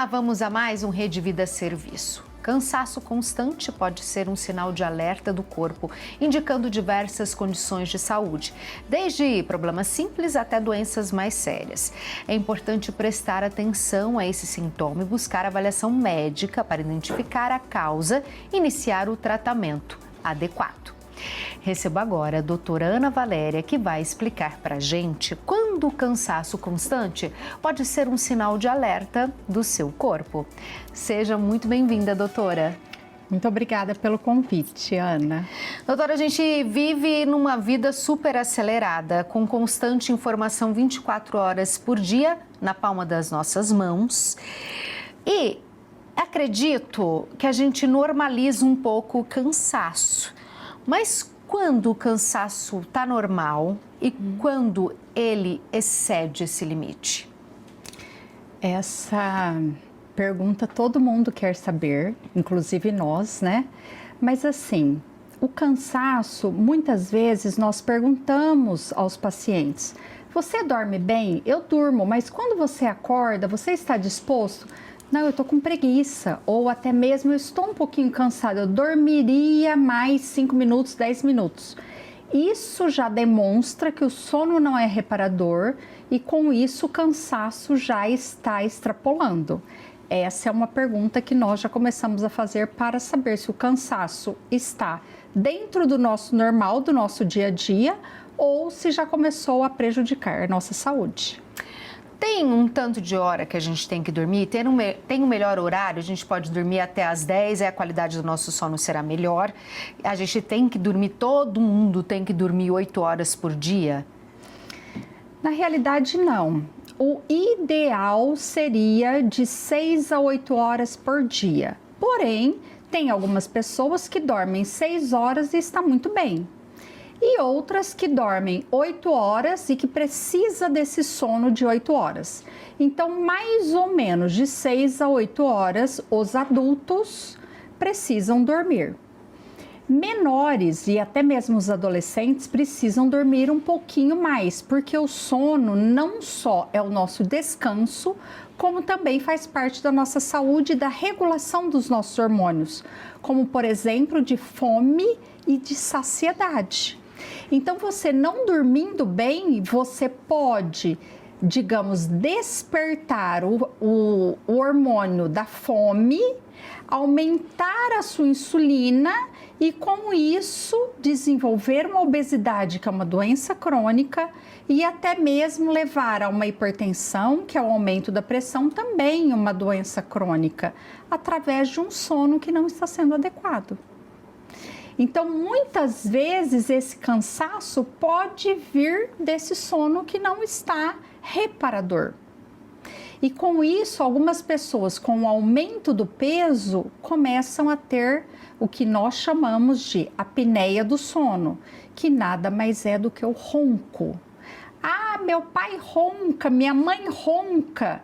Olá, vamos a mais um Rede Vida Serviço. Cansaço constante pode ser um sinal de alerta do corpo, indicando diversas condições de saúde, desde problemas simples até doenças mais sérias. É importante prestar atenção a esse sintoma e buscar avaliação médica para identificar a causa e iniciar o tratamento adequado. Recebo agora a doutora Ana Valéria, que vai explicar para a gente quando o cansaço constante pode ser um sinal de alerta do seu corpo. Seja muito bem-vinda, doutora. Muito obrigada pelo convite, Ana. Doutora, a gente vive numa vida super acelerada, com constante informação 24 horas por dia na palma das nossas mãos. E acredito que a gente normaliza um pouco o cansaço. Mas quando o cansaço está normal e quando ele excede esse limite? Essa pergunta todo mundo quer saber, inclusive nós, né? Mas assim, o cansaço, muitas vezes nós perguntamos aos pacientes: você dorme bem? Eu durmo, mas quando você acorda, você está disposto? Não, eu estou com preguiça, ou até mesmo eu estou um pouquinho cansada, eu dormiria mais 5 minutos, 10 minutos. Isso já demonstra que o sono não é reparador e com isso o cansaço já está extrapolando. Essa é uma pergunta que nós já começamos a fazer para saber se o cansaço está dentro do nosso normal, do nosso dia a dia, ou se já começou a prejudicar a nossa saúde. Tem um tanto de hora que a gente tem que dormir? Tem um melhor horário? A gente pode dormir até às 10, a qualidade do nosso sono será melhor. A gente tem que dormir, todo mundo tem que dormir 8 horas por dia? Na realidade, não. O ideal seria de 6 a 8 horas por dia. Porém, tem algumas pessoas que dormem 6 horas e está muito bem. E outras que dormem 8 horas e que precisa desse sono de 8 horas. Então, mais ou menos de 6 a 8 horas, os adultos precisam dormir. Menores e até mesmo os adolescentes precisam dormir um pouquinho mais, porque o sono não só é o nosso descanso, como também faz parte da nossa saúde e da regulação dos nossos hormônios, como por exemplo de fome e de saciedade. Então, você não dormindo bem, você pode, digamos, despertar o hormônio da fome, aumentar a sua insulina e, com isso, desenvolver uma obesidade, que é uma doença crônica, e até mesmo levar a uma hipertensão, que é o aumento da pressão, também uma doença crônica, através de um sono que não está sendo adequado. Então, muitas vezes, esse cansaço pode vir desse sono que não está reparador. E com isso, algumas pessoas com o aumento do peso começam a ter o que nós chamamos de apneia do sono, que nada mais é do que o ronco. Ah, meu pai ronca, minha mãe ronca.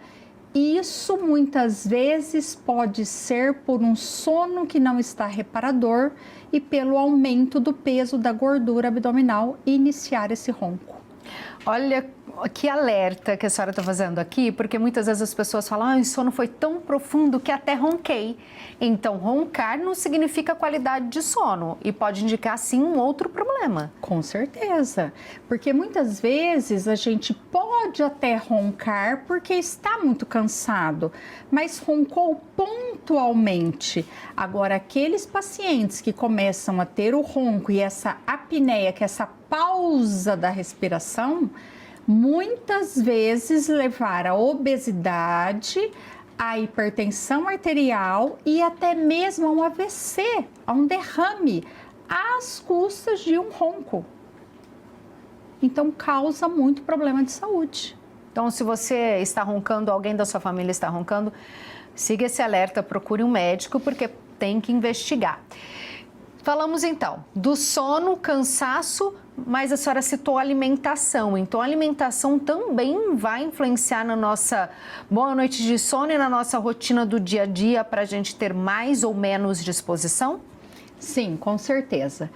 Isso muitas vezes pode ser por um sono que não está reparador e pelo aumento do peso da gordura abdominal e iniciar esse ronco. Olha que alerta que a senhora está fazendo aqui, porque muitas vezes as pessoas falam: o sono foi tão profundo que até ronquei. Então, roncar não significa qualidade de sono e pode indicar, sim, um outro problema. Com certeza, porque muitas vezes a gente pode até roncar porque está muito cansado, mas roncou pontualmente. Agora, aqueles pacientes que começam a ter o ronco e essa apneia, que é essa pausa da respiração, muitas vezes levar à obesidade, à hipertensão arterial e até mesmo a um AVC, a um derrame, às custas de um ronco. Então, causa muito problema de saúde. Então, se você está roncando, alguém da sua família está roncando, siga esse alerta, procure um médico, porque tem que investigar. Falamos então do sono, cansaço, mas a senhora citou alimentação. Então, a alimentação também vai influenciar na nossa boa noite de sono e na nossa rotina do dia a dia para a gente ter mais ou menos disposição? Sim, com certeza.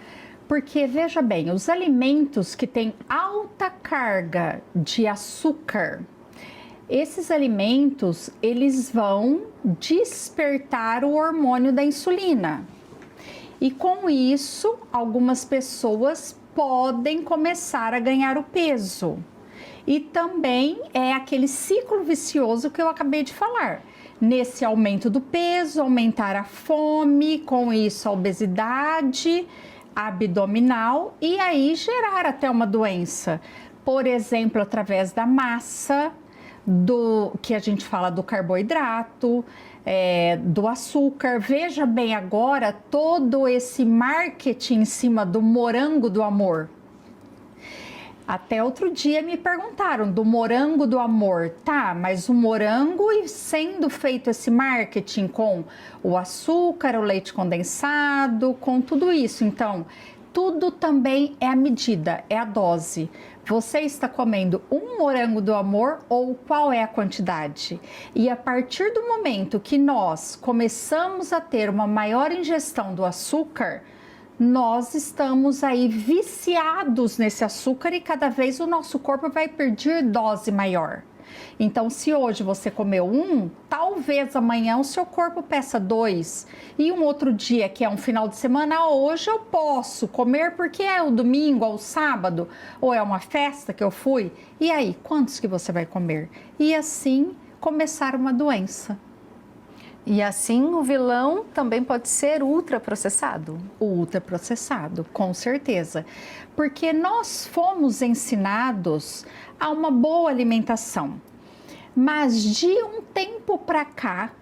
Porque, veja bem, os alimentos que têm alta carga de açúcar, Esses alimentos, eles vão despertar o hormônio da insulina. E com isso, algumas pessoas podem começar a ganhar o peso. E também é aquele ciclo vicioso que eu acabei de falar. Nesse aumento do peso, aumentar a fome, com isso a obesidade abdominal e aí gerar até uma doença. Por exemplo, através da massa, do que a gente fala do carboidrato, do açúcar. Veja bem agora todo esse marketing em cima do morango do amor. Até outro dia me perguntaram do morango do amor. Tá, mas o morango e sendo feito esse marketing com o açúcar, o leite condensado, com tudo isso. Então, tudo também é a medida, é a dose. Você está comendo um morango do amor ou qual é a quantidade? E a partir do momento que nós começamos a ter uma maior ingestão do açúcar, nós estamos aí viciados nesse açúcar e cada vez o nosso corpo vai perder dose maior. Então, se hoje você comeu um, talvez amanhã o seu corpo peça 2. E um outro dia, que é um final de semana, hoje eu posso comer porque é o domingo ou o sábado, ou é uma festa que eu fui. E aí, quantos que você vai comer? E assim começar uma doença. E assim o vilão também pode ser ultraprocessado? O ultraprocessado, com certeza. Porque nós fomos ensinados a uma boa alimentação. Mas de um tempo para cá,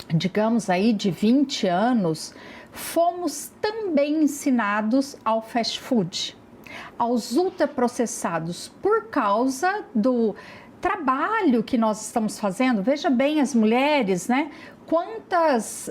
digamos aí de 20 anos, fomos também ensinados ao fast food, aos ultraprocessados, por causa do trabalho que nós estamos fazendo. Veja bem as mulheres, né? Quantas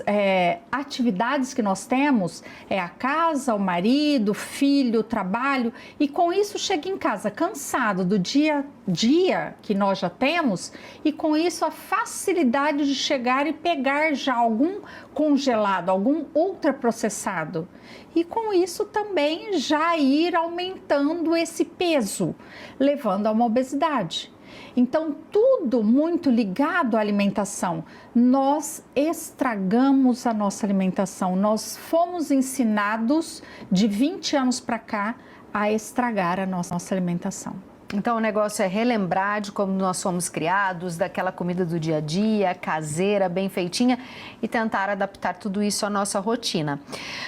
atividades que nós temos, a casa, o marido, o filho, o trabalho, e com isso chega em casa cansado do dia a dia que nós já temos, e com isso a facilidade de chegar e pegar já algum congelado, algum ultraprocessado, e com isso também já ir aumentando esse peso, levando a uma obesidade. Então, tudo muito ligado à alimentação. Nós estragamos a nossa alimentação. Nós fomos ensinados de 20 anos para cá a estragar a nossa alimentação. Então, o negócio é relembrar de como nós fomos criados, daquela comida do dia a dia, caseira, bem feitinha, e tentar adaptar tudo isso à nossa rotina.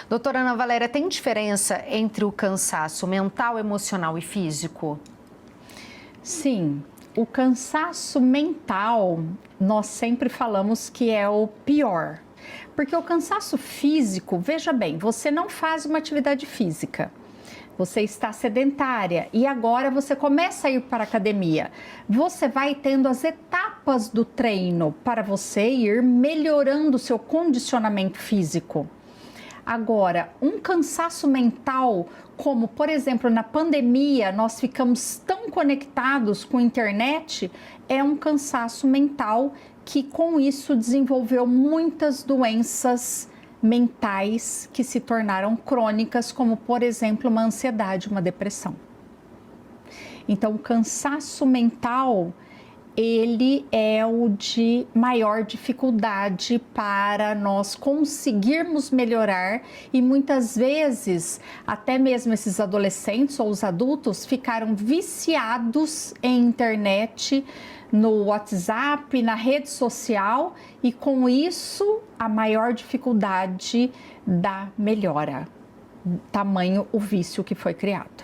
Doutora Ana Valéria, tem diferença entre o cansaço mental, emocional e físico? Sim. O cansaço mental, nós sempre falamos que é o pior. Porque o cansaço físico, veja bem, você não faz uma atividade física, você está sedentária e agora você começa a ir para a academia. Você vai tendo as etapas do treino para você ir melhorando o seu condicionamento físico. Agora, um cansaço mental, como por exemplo na pandemia, nós ficamos tão conectados com a internet, é um cansaço mental que com isso desenvolveu muitas doenças mentais que se tornaram crônicas, como por exemplo uma ansiedade, uma depressão. Então, o cansaço mental, ele é o de maior dificuldade para nós conseguirmos melhorar e muitas vezes até mesmo esses adolescentes ou os adultos ficaram viciados em internet, no WhatsApp, na rede social e com isso a maior dificuldade da melhora, tamanho o vício que foi criado.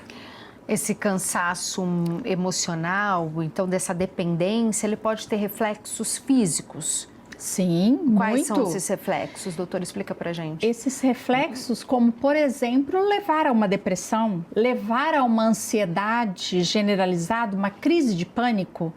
Esse cansaço emocional, então dessa dependência, ele pode ter reflexos físicos? Sim, Quais muito. são esses reflexos, doutor? Explica pra gente. Esses reflexos, como por exemplo, levar a uma depressão, levar a uma ansiedade generalizada, uma crise de pânico,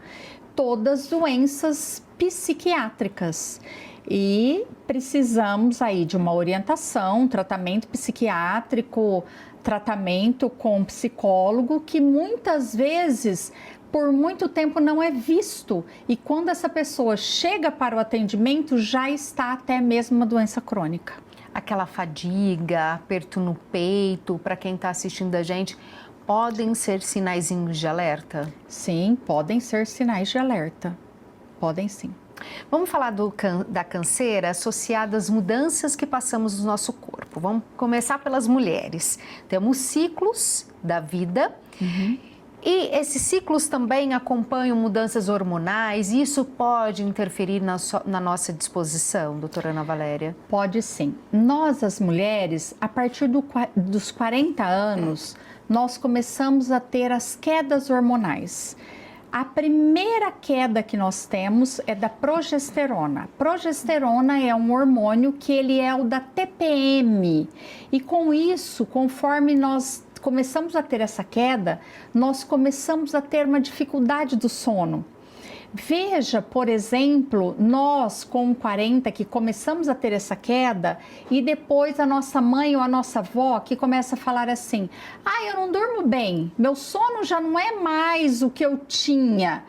todas doenças psiquiátricas. E precisamos aí de uma orientação, tratamento psiquiátrico, tratamento com psicólogo, que muitas vezes, por muito tempo, não é visto. E quando essa pessoa chega para o atendimento, já está até mesmo uma doença crônica. Aquela fadiga, aperto no peito, para quem está assistindo a gente, podem ser sinaizinhos de alerta? Sim, podem ser sinais de alerta. Podem sim. Vamos falar da canseira associada às mudanças que passamos no nosso corpo. Vamos começar pelas mulheres. Temos ciclos da vida. E esses ciclos também acompanham mudanças hormonais e isso pode interferir na nossa disposição, doutora Ana Valéria? Pode sim. Nós, as mulheres, a partir dos 40 anos, nós começamos a ter as quedas hormonais. A primeira queda que nós temos é da progesterona. Progesterona é um hormônio que ele é o da TPM. E com isso, conforme nós começamos a ter essa queda, nós começamos a ter uma dificuldade do sono. Veja, por exemplo, nós com 40 que começamos a ter essa queda e depois a nossa mãe ou a nossa avó que começa a falar assim: eu não durmo bem, meu sono já não é mais o que eu tinha.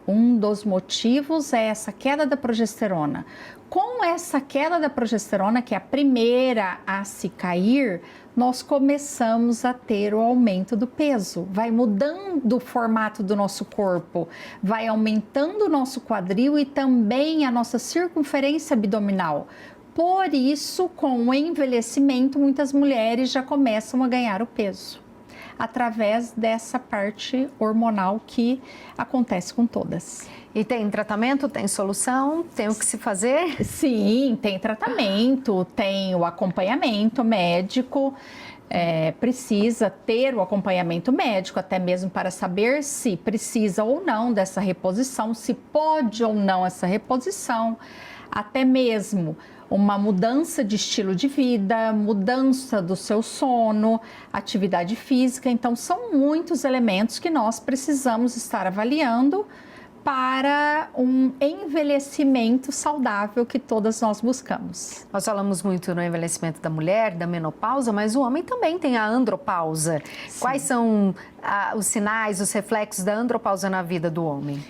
Um dos motivos é essa queda da progesterona. Com essa queda da progesterona, que é a primeira a se cair, nós começamos a ter o aumento do peso. Vai mudando o formato do nosso corpo, vai aumentando o nosso quadril e também a nossa circunferência abdominal. Por isso, com o envelhecimento, muitas mulheres já começam a ganhar o peso, através dessa parte hormonal que acontece com todas. E tem tratamento, tem solução, tem o que se fazer? Sim, tem tratamento, tem o acompanhamento médico, precisa ter o acompanhamento médico, até mesmo para saber se precisa ou não dessa reposição, se pode ou não essa reposição, até mesmo uma mudança de estilo de vida, mudança do seu sono, atividade física. Então, são muitos elementos que nós precisamos estar avaliando para um envelhecimento saudável que todas nós buscamos. Nós falamos muito no envelhecimento da mulher, da menopausa, mas o homem também tem a andropausa. Sim. Quais são os sinais, os reflexos da andropausa na vida do homem?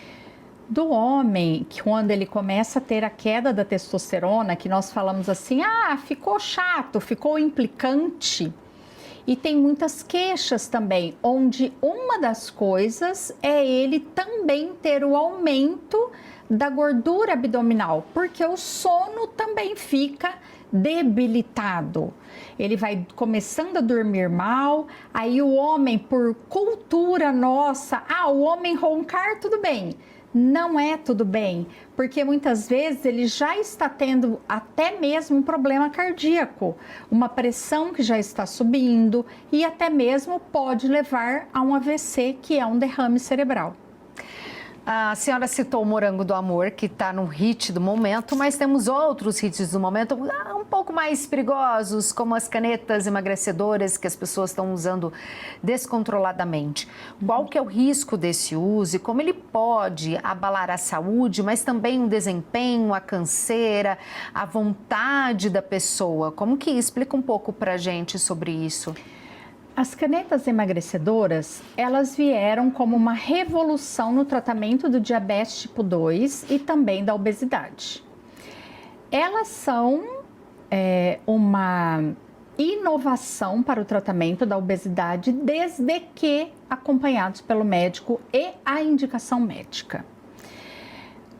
Do homem, que quando ele começa a ter a queda da testosterona, que nós falamos assim, ficou chato, ficou implicante. E tem muitas queixas também, onde uma das coisas é ele também ter o aumento da gordura abdominal, porque o sono também fica debilitado. Ele vai começando a dormir mal, aí o homem, por cultura nossa, o homem roncar, tudo bem. Não é tudo bem, porque muitas vezes ele já está tendo até mesmo um problema cardíaco, uma pressão que já está subindo e até mesmo pode levar a um AVC, que é um derrame cerebral. A senhora citou o Morango do Amor, que está no hit do momento, mas temos outros hits do momento um pouco mais perigosos, como as canetas emagrecedoras que as pessoas estão usando descontroladamente. Qual que é o risco desse uso e como ele pode abalar a saúde, mas também o desempenho, a canseira, a vontade da pessoa? Como que explica um pouco para a gente sobre isso? As canetas emagrecedoras, elas vieram como uma revolução no tratamento do diabetes tipo 2 e também da obesidade. Elas são uma inovação para o tratamento da obesidade desde que acompanhados pelo médico e a indicação médica.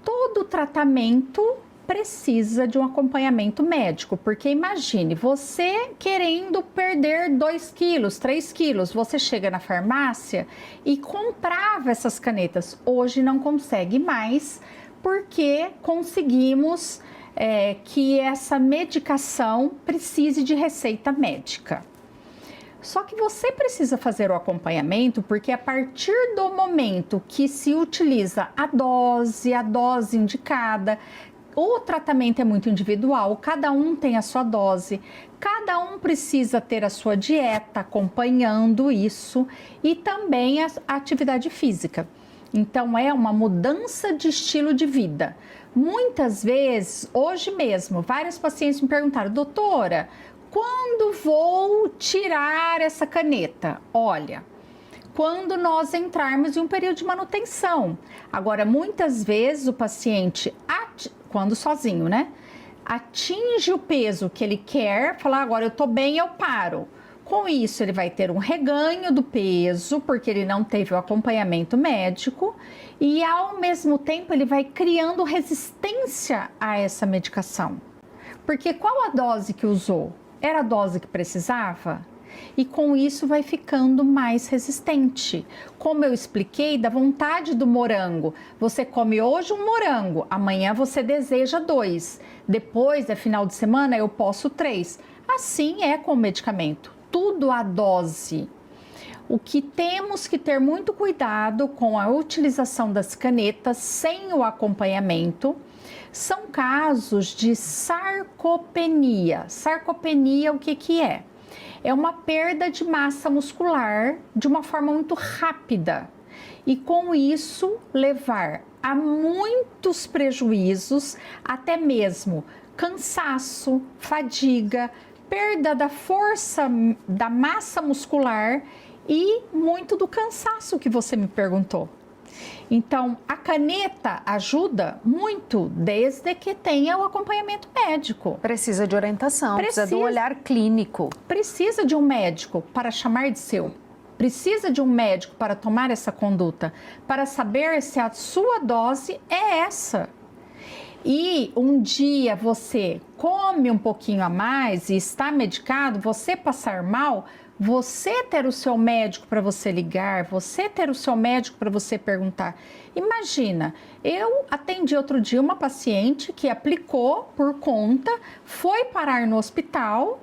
Todo tratamento precisa de um acompanhamento médico, porque imagine, você querendo perder 2 quilos, 3 quilos, você chega na farmácia e comprava essas canetas. Hoje não consegue mais, porque conseguimos que essa medicação precise de receita médica. Só que você precisa fazer o acompanhamento, porque a partir do momento que se utiliza a dose indicada, o tratamento é muito individual, cada um tem a sua dose, cada um precisa ter a sua dieta acompanhando isso e também a atividade física. Então, é uma mudança de estilo de vida. Muitas vezes, hoje mesmo, vários pacientes me perguntaram: doutora, quando vou tirar essa caneta? Olha, quando nós entrarmos em um período de manutenção. Agora, muitas vezes o paciente, quando sozinho, né, atinge o peso que ele quer, fala, agora eu tô bem, eu paro. Com isso, ele vai ter um reganho do peso, porque ele não teve o acompanhamento médico, e ao mesmo tempo ele vai criando resistência a essa medicação. Porque qual a dose que usou? Era a dose que precisava? E com isso vai ficando mais resistente. Como eu expliquei, da vontade do morango. Você come hoje um morango, amanhã você deseja 2. Depois, é final de semana, eu posso 3. Assim é com o medicamento. Tudo a dose. O que temos que ter muito cuidado com a utilização das canetas sem o acompanhamento são casos de sarcopenia. Sarcopenia, o que é? É uma perda de massa muscular de uma forma muito rápida e com isso levar a muitos prejuízos, até mesmo cansaço, fadiga, perda da força da massa muscular e muito do cansaço que você me perguntou. Então, a caneta ajuda muito, desde que tenha o acompanhamento médico. Precisa de orientação, precisa do olhar clínico. Precisa de um médico para chamar de seu. Precisa de um médico para tomar essa conduta, para saber se a sua dose é essa. E um dia você come um pouquinho a mais e está medicado, você passar mal, você ter o seu médico para você ligar, você ter o seu médico para você perguntar. Imagina, eu atendi outro dia uma paciente que aplicou por conta, foi parar no hospital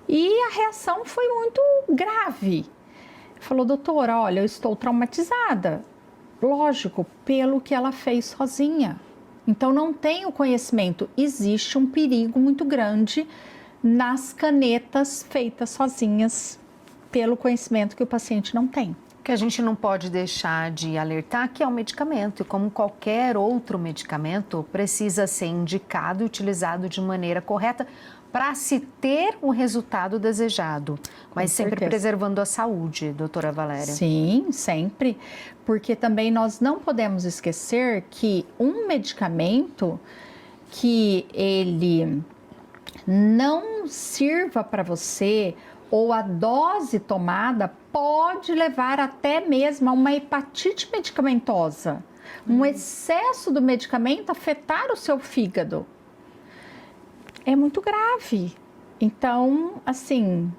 e a reação foi muito grave. Falou, doutora, olha, eu estou traumatizada. Lógico, pelo que ela fez sozinha. Então não tem o conhecimento, existe um perigo muito grande nas canetas feitas sozinhas pelo conhecimento que o paciente não tem. Que a gente não pode deixar de alertar que é um medicamento e como qualquer outro medicamento precisa ser indicado e utilizado de maneira correta para se ter o resultado desejado, mas sempre preservando a saúde, doutora Valéria. Sim, sempre, porque também nós não podemos esquecer que um medicamento que ele não sirva para você ou a dose tomada pode levar até mesmo a uma hepatite medicamentosa. Um excesso do medicamento afetar o seu fígado. É muito grave. Então, assim,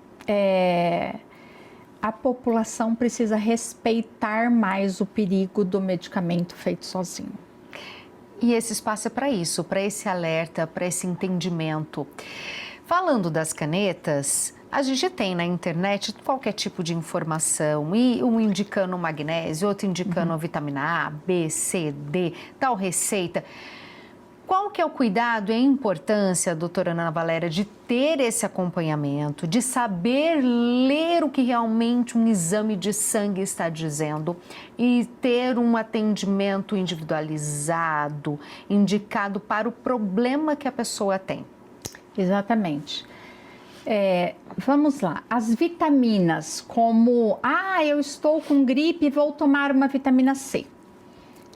a população precisa respeitar mais o perigo do medicamento feito sozinho. E esse espaço é para isso, para esse alerta, para esse entendimento. Falando das canetas, a gente tem na internet qualquer tipo de informação, e um indicando magnésio, outro indicando vitamina A, B, C, D, tal receita. Qual que é o cuidado e a importância, doutora Ana Valéria, de ter esse acompanhamento, de saber ler o que realmente um exame de sangue está dizendo e ter um atendimento individualizado, indicado para o problema que a pessoa tem? Exatamente. Vamos lá, as vitaminas como, eu estou com gripe e vou tomar uma vitamina C.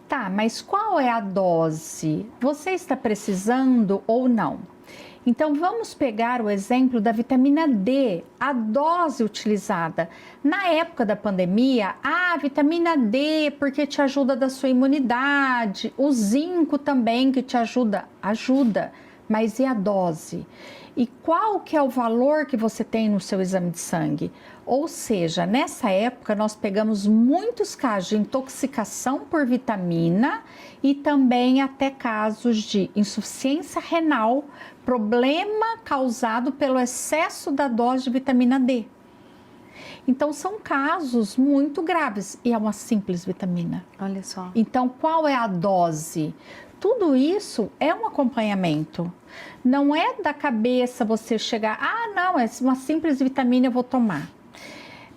Tá, mas qual é a dose? Você está precisando ou não? Então, vamos pegar o exemplo da vitamina D, a dose utilizada. Na época da pandemia, a vitamina D, porque te ajuda da sua imunidade, o zinco também que te ajuda, mas e a dose? E qual que é o valor que você tem no seu exame de sangue? Ou seja, nessa época nós pegamos muitos casos de intoxicação por vitamina e também até casos de insuficiência renal, problema causado pelo excesso da dose de vitamina D. Então são casos muito graves e é uma simples vitamina. Olha só. Então qual é a dose? Tudo isso é um acompanhamento. Não é da cabeça você chegar, não, é uma simples vitamina, eu vou tomar.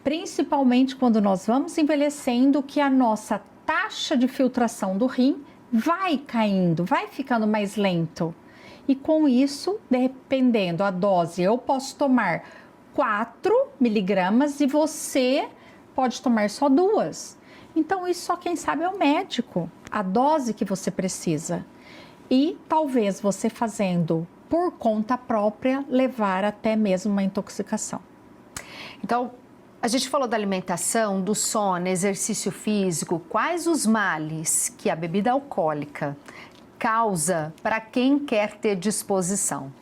Principalmente quando nós vamos envelhecendo, que a nossa taxa de filtração do rim vai caindo, vai ficando mais lento. E com isso, dependendo da dose, eu posso tomar 4 miligramas e você pode tomar só 2. Então, isso só quem sabe é o médico, a dose que você precisa. E talvez você fazendo por conta própria levar até mesmo uma intoxicação. Então, a gente falou da alimentação, do sono, exercício físico. Quais os males que a bebida alcoólica causa para quem quer ter disposição?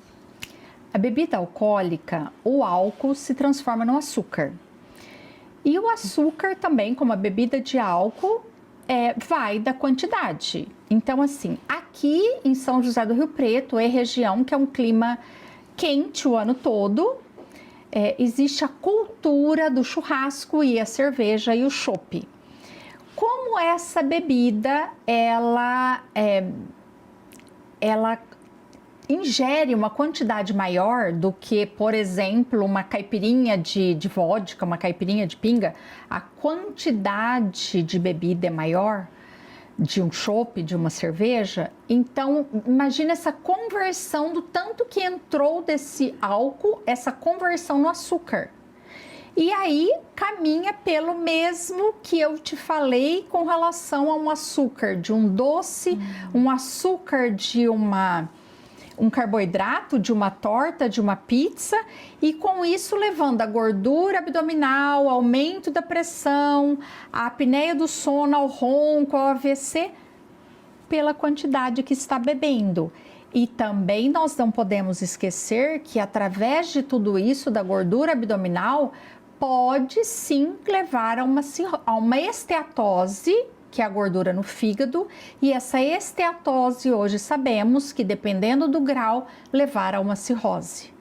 A bebida alcoólica, o álcool se transforma no açúcar. E o açúcar também, como a bebida de álcool, vai da quantidade. Então, assim, aqui em São José do Rio Preto, é região que é um clima quente o ano todo. Existe a cultura do churrasco e a cerveja e o chopp. Como essa bebida, ela ingere uma quantidade maior do que, por exemplo, uma caipirinha de vodka, uma caipirinha de pinga, a quantidade de bebida é maior, de um chopp, de uma cerveja. Então, imagina essa conversão do tanto que entrou desse álcool, essa conversão no açúcar. E aí, caminha pelo mesmo que eu te falei com relação a um açúcar de um doce, um açúcar de um carboidrato, de uma torta, de uma pizza, e com isso levando a gordura abdominal, aumento da pressão, a apneia do sono, ao ronco, ao AVC, pela quantidade que está bebendo. E também nós não podemos esquecer que através de tudo isso, da gordura abdominal, pode sim levar a uma esteatose, que é a gordura no fígado, e essa esteatose hoje sabemos que, dependendo do grau, levar a uma cirrose.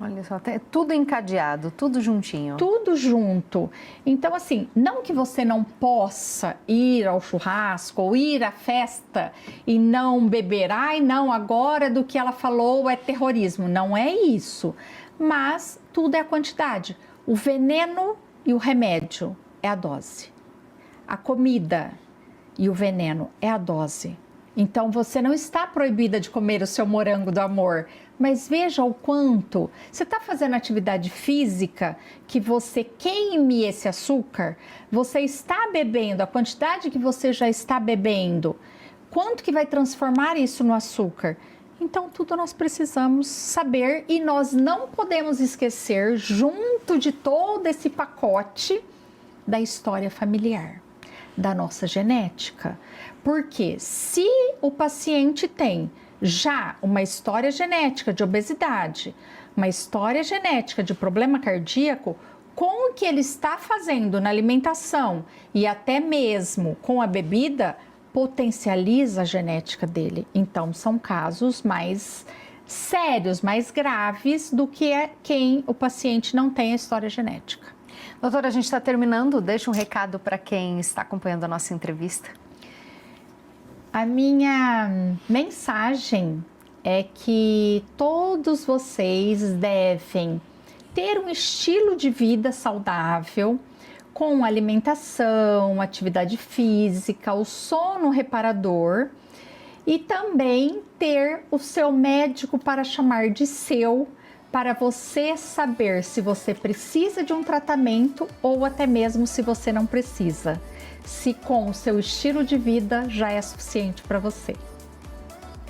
Olha só, tudo encadeado, tudo juntinho. Tudo junto. Então, assim, não que você não possa ir ao churrasco ou ir à festa e não beber. Ai, não, agora do que ela falou é terrorismo. Não é isso. Mas tudo é a quantidade. O veneno e o remédio é a dose. A comida e o veneno é a dose. Então, você não está proibida de comer o seu morango do amor, mas veja o quanto você está fazendo atividade física que você queime esse açúcar, você está bebendo, a quantidade que você já está bebendo, quanto que vai transformar isso no açúcar? Então, tudo nós precisamos saber e nós não podemos esquecer, junto de todo esse pacote, da história familiar, da nossa genética. Porque se o paciente tem já uma história genética de obesidade, uma história genética de problema cardíaco, com o que ele está fazendo na alimentação e até mesmo com a bebida, potencializa a genética dele. Então, são casos mais sérios, mais graves do que quem o paciente não tem a história genética. Doutora, a gente está terminando. Deixa um recado para quem está acompanhando a nossa entrevista. A minha mensagem é que todos vocês devem ter um estilo de vida saudável, com alimentação, atividade física, o sono reparador e também ter o seu médico para chamar de seu, para você saber se você precisa de um tratamento ou até mesmo se você não precisa. Se com o seu estilo de vida já é suficiente para você.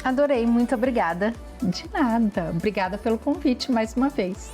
Adorei, muito obrigada. De nada, obrigada pelo convite mais uma vez.